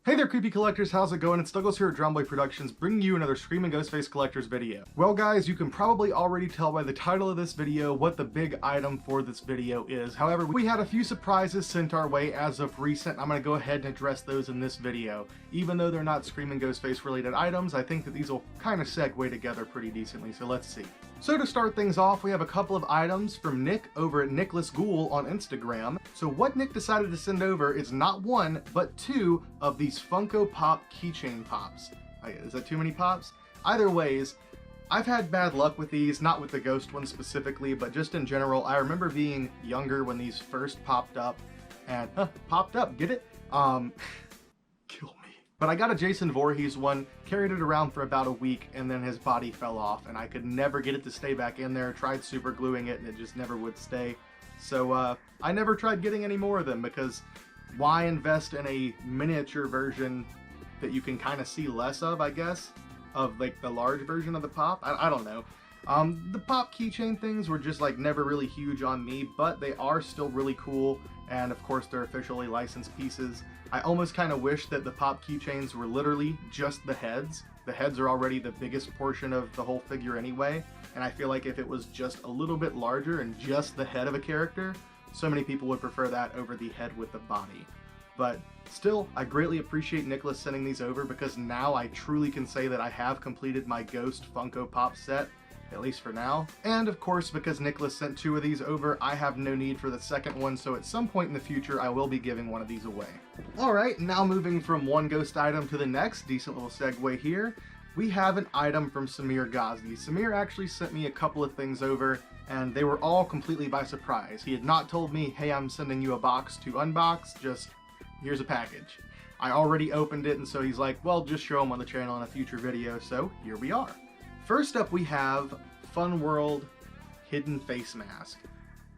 Hey there, creepy collectors, how's it going? It's Douglas here at Drumboy Productions, bringing you another Screaming Ghostface Collectors video. Well guys, you can probably already tell by the title of this video what the big item for this video is. However, we had a few surprises sent our way as of recent. I'm going to go ahead and address those in this video. Even though they're not Screaming Ghostface related items, I think that these will kind of segue together pretty decently, so let's see. So to start things off, we have a couple of items from Nick over at Nicholas Ghoul on Instagram. So what Nick decided to send over is not one, but two of these Funko Pop Keychain pops. Is that too many pops? Either ways, I've had bad luck with these, not with the ghost one specifically, but just in general. I remember being younger when these first popped up, and popped up, get it? Kill me. But I got a Jason Voorhees one, carried it around for about a week, and then his body fell off, and I could never get it to stay back in there. Tried super gluing it, and it just never would stay. So I never tried getting any more of them, because why invest in a miniature version that you can kind of see less of, I guess, of like the large version of the pop? I don't know. The pop keychain things were just like never really huge on me, but they are still really cool, and of course they're officially licensed pieces. I almost kind of wish that the pop keychains were literally just the heads. The heads are already the biggest portion of the whole figure anyway, and I feel like if it was just a little bit larger and just the head of a character, so many people would prefer that over the head with the body. But still, I greatly appreciate Nicholas sending these over, because now I truly can say that I have completed my Ghost Funko Pop set, at least for now. And of course, because Nicholas sent two of these over, I have no need for the second one, so at some point in the future I will be giving one of these away. Alright, now moving from one ghost item to the next, decent little segue here, we have an item from Samir Ghazi. Samir actually sent me a couple of things over, and they were all completely by surprise. He had not told me, hey, I'm sending you a box to unbox, just here's a package. I already opened it, and so he's like, well, just show them on the channel in a future video, so here we are. First up, we have Funworld Hidden Face Mask.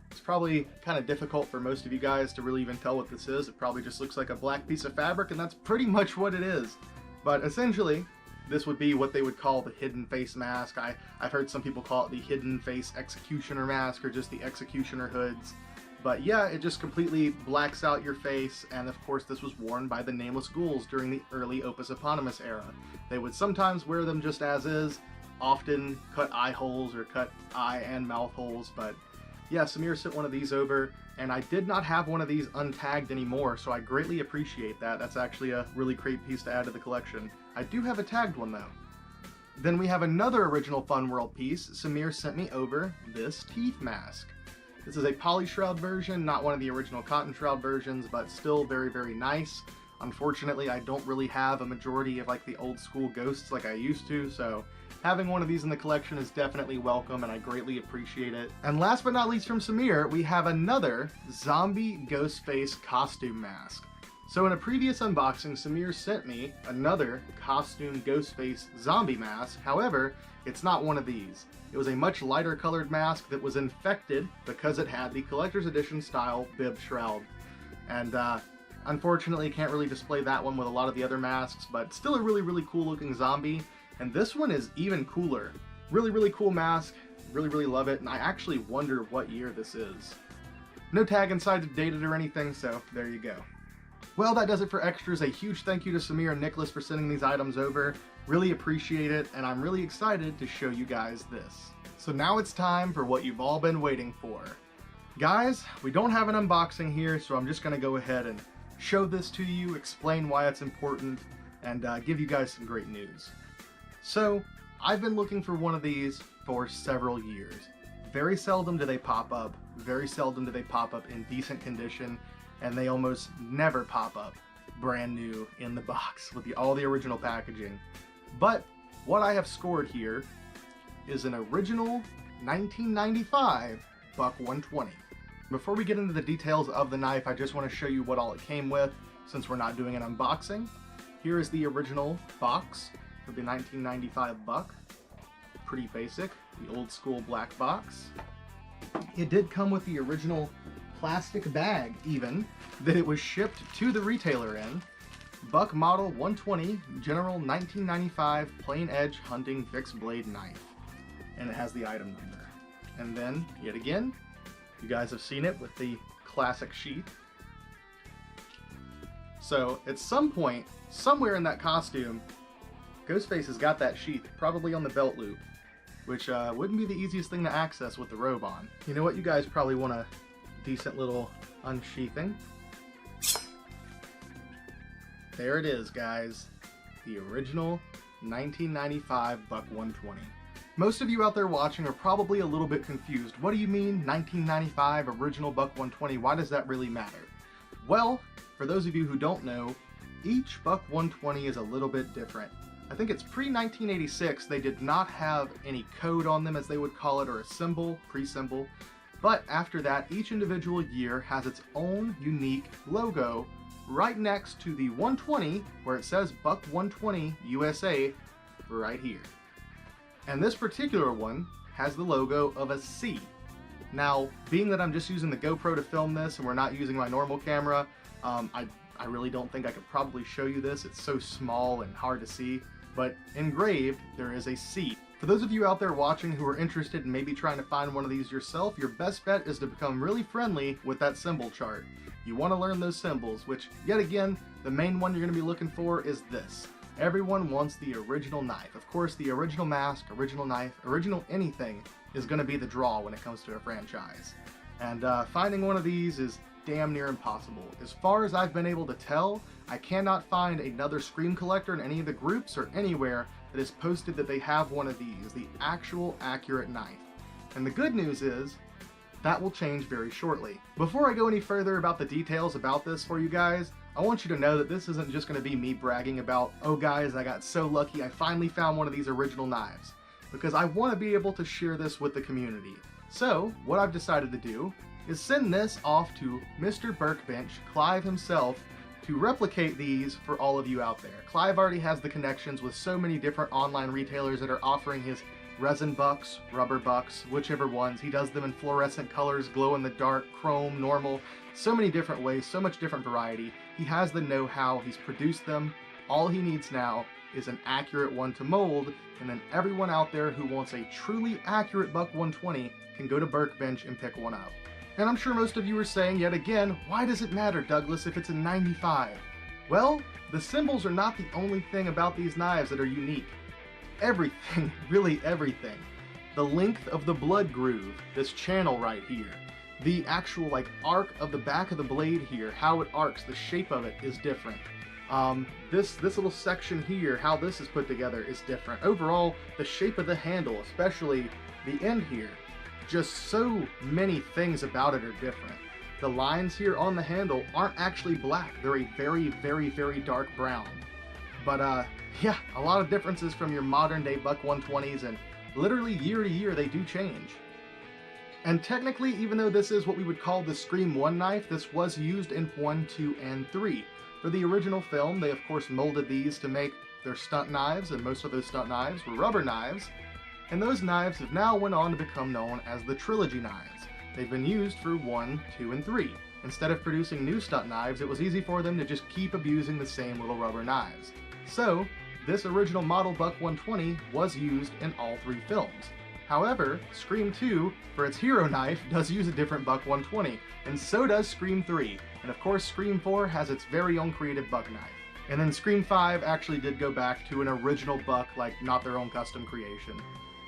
It's probably kind of difficult for most of you guys to really even tell what this is. It probably just looks like a black piece of fabric, and that's pretty much what it is. But essentially, this would be what they would call the Hidden Face Mask. I've heard some people call it the Hidden Face Executioner Mask, or just the Executioner hoods. But yeah, it just completely blacks out your face, and of course this was worn by the Nameless Ghouls during the early Opus Eponymous era. They would sometimes wear them just as is, often cut eye holes or cut eye and mouth holes, but yeah, Samir sent one of these over, and I did not have one of these untagged anymore, so I greatly appreciate that. That's actually a really great piece to add to the collection. I do have a tagged one though. Then we have another original Funworld piece. Samir sent me over this teeth mask. This is a poly shroud version, not one of the original cotton shroud versions, but still very, very nice. Unfortunately, I don't really have a majority of like the old school ghosts like I used to, so having one of these in the collection is definitely welcome, and I greatly appreciate it. And last but not least from Samir, we have another zombie ghost face costume mask. So in a previous unboxing, Samir sent me another costume ghost face zombie mask. However, it's not one of these. It was a much lighter colored mask that was infected because it had the collector's edition style bib shroud. And unfortunately, can't really display that one with a lot of the other masks, but still a really, really cool looking zombie. And this one is even cooler. Really, really cool mask. Really, really love it. And I actually wonder what year this is. No tag inside to date it or anything, so there you go. Well, that does it for extras. A huge thank you to Samir and Nicholas for sending these items over. Really appreciate it, and I'm really excited to show you guys this. So now it's time for what you've all been waiting for. Guys, we don't have an unboxing here, so I'm just going to go ahead and show this to you, explain why it's important, and give you guys some great news. So, I've been looking for one of these for several years. Very seldom do they pop up, very seldom do they pop up in decent condition, and they almost never pop up brand new in the box with all the original packaging. But what I have scored here is an original 1995 Buck 120. Before we get into the details of the knife, I just want to show you what all it came with, since we're not doing an unboxing. Here is the original box for the 1995 Buck. Pretty basic, the old school black box. It did come with the original plastic bag even, that it was shipped to the retailer in. Buck Model 120 General 1995 Plain Edge Hunting Fixed Blade Knife. And it has the item number. And then, yet again, you guys have seen it with the classic sheath. So at some point, somewhere in that costume, Ghostface has got that sheath, probably on the belt loop, which wouldn't be the easiest thing to access with the robe on. You know what? You guys probably want a decent little unsheathing. There it is, guys. The original 1995 Buck 120. Most of you out there watching are probably a little bit confused. What do you mean 1995 original Buck 120? Why does that really matter? Well, for those of you who don't know, each Buck 120 is a little bit different. I think it's pre-1986, they did not have any code on them, as they would call it, or a symbol, pre-symbol. But after that, each individual year has its own unique logo right next to the 120, where it says Buck 120 USA right here. And this particular one has the logo of a C. Now, being that I'm just using the GoPro to film this and we're not using my normal camera, I really don't think I could probably show you this. It's so small and hard to see, but engraved, there is a C. For those of you out there watching who are interested in maybe trying to find one of these yourself, your best bet is to become really friendly with that symbol chart. You want to learn those symbols, which, yet again, the main one you're going to be looking for is this. Everyone wants the original knife. Of course, the original mask, original knife, original anything is going to be the draw when it comes to a franchise. And finding one of these is damn near impossible. As far as I've been able to tell, I cannot find another Scream collector in any of the groups or anywhere that has posted that they have one of these, the actual accurate knife. And the good news is, that will change very shortly. Before I go any further about the details about this for you guys, I want you to know that this isn't just going to be me bragging about, oh guys, I got so lucky, I finally found one of these original knives. Because I want to be able to share this with the community. So, what I've decided to do is send this off to Mr. Burkbench, Clive himself, to replicate these for all of you out there. Clive already has the connections with so many different online retailers that are offering his resin bucks, rubber bucks, whichever ones. He does them in fluorescent colors, glow in the dark, chrome, normal, so many different ways, so much different variety. He has the know-how, he's produced them. All he needs now is an accurate one to mold, and then everyone out there who wants a truly accurate Buck 120 can go to Burkbench and pick one up. And I'm sure most of you are saying yet again, why does it matter, Douglas, if it's a 95? Well, the symbols are not the only thing about these knives that are unique. Everything, really everything. The length of the blood groove, this channel right here, the actual arc of the back of the blade here, how it arcs, the shape of it is different. This little section here, how this is put together is different. Overall, the shape of the handle, especially the end here, just so many things about it are different. The lines here on the handle aren't actually black. They're a very, very, very dark brown. But yeah, a lot of differences from your modern day Buck 120s, and literally year to year they do change. And technically, even though this is what we would call the Scream 1 knife, this was used in 1, 2, and 3. For the original film, they of course molded these to make their stunt knives, and most of those stunt knives were rubber knives. And those knives have now went on to become known as the Trilogy knives. They've been used for 1, 2, and 3. Instead of producing new stunt knives, it was easy for them to just keep abusing the same little rubber knives. So, this original model Buck 120 was used in all 3 films. However, Scream 2, for its hero knife, does use a different Buck 120, and so does Scream 3. And of course, Scream 4 has its very own created Buck knife. And then Scream 5 actually did go back to an original Buck, not their own custom creation.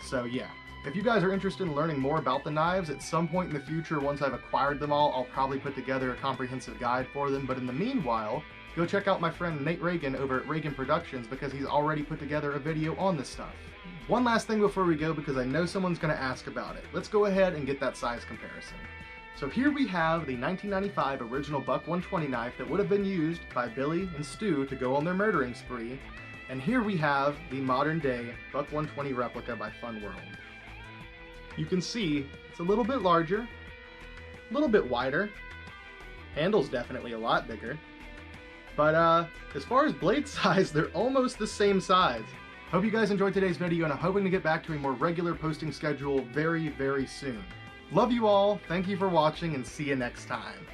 So yeah, if you guys are interested in learning more about the knives, at some point in the future, once I've acquired them all, I'll probably put together a comprehensive guide for them. But in the meanwhile, go check out my friend Nate Reagan over at Reagan Productions, because he's already put together a video on this stuff. One last thing before we go, because I know someone's going to ask about it. Let's go ahead and get that size comparison. So here we have the 1995 original Buck 120 knife that would have been used by Billy and Stu to go on their murdering spree. And here we have the modern day Buck 120 replica by Funworld. You can see it's a little bit larger, a little bit wider, handle's definitely a lot bigger, but as far as blade size, they're almost the same size. Hope you guys enjoyed today's video, and I'm hoping to get back to a more regular posting schedule very, very soon. Love you all, thank you for watching, and see you next time.